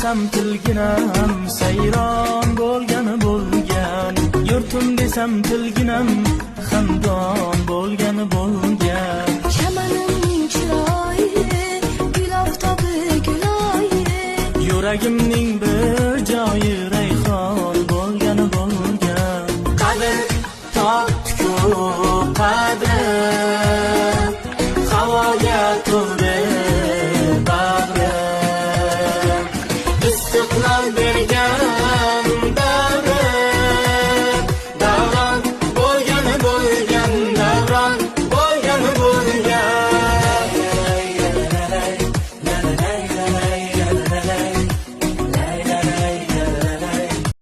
desam tilginam, sayron bo'lgani bo'lgan. Yurtim desam tilginam, xandon bo'lgani bo'lgan. Chamanimning chiroyi, gul oftobi guloyi. Yuragimning